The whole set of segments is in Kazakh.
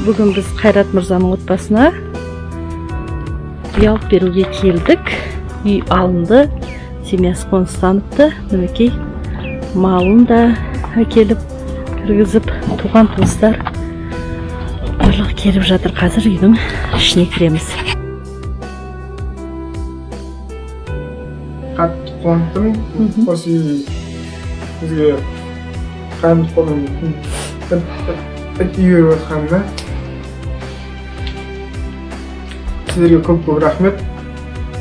Бүгін біз Қайрат мырзаның отбасына үй алып беруге келдік. Үй алынды, семьясы қоныстаныпты. Мінекей малын да әкеліп кіргізіп, туған туыстар барлығы келіп жатыр. Қазір үйдің ішіне кіреміз. Қатты қуандым. Осы бізге қайырымды қолдан үйіріп отқанына сіздерге көп рахмет.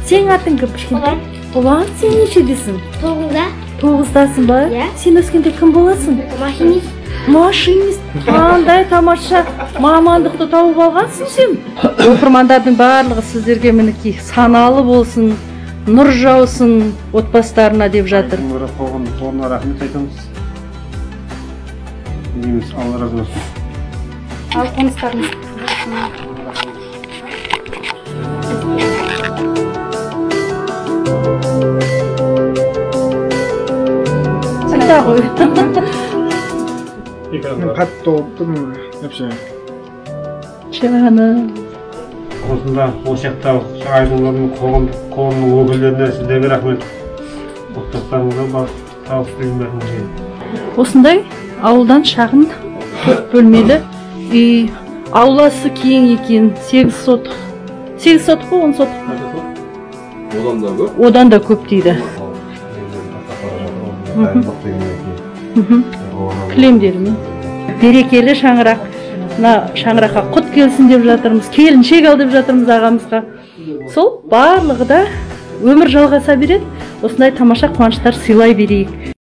Сен атың кім? Ұлан. Ұлан, сен нешедесің? 9-да. 9-дасың ба? Иә. Сен өскенде кім боласың? Машинист. Машинист. Қандай тамаша мамандықты тауып алғансың сен. Оқырмандардың барлығы сіздерге мінекей саналы болсын, нұр жаусын отбасыларына деп жатыр. Қоғамдық қорына рахмет айтамыз. Дейміз, Алла разы болсын. Ал қоныстарымыз. Сәтті ғой. Мен қатты олыптым, әпше. Шағаны. Осында ошақтағы шағайдың қоғамдық қорының өкілдеріне сіздерге рахмет. Отбасыларыңызға бар табыс тілеймін. Осындай ауылдан шағын 4 бөлмелі үй, ауласы кең екен, 8 сотық. 8 сотық па, 10 сотық па? Одан да көп дейді. Кілемдерімен. Берекелі шаңырақ. Шаңыраққа құт келсін деп жатырмыз, келіншек ал деп жатырмыз ағамызға. Сол барлығы да өмір жалғаса береді. Осындай тамаша қуаныштар сыйлай берейік.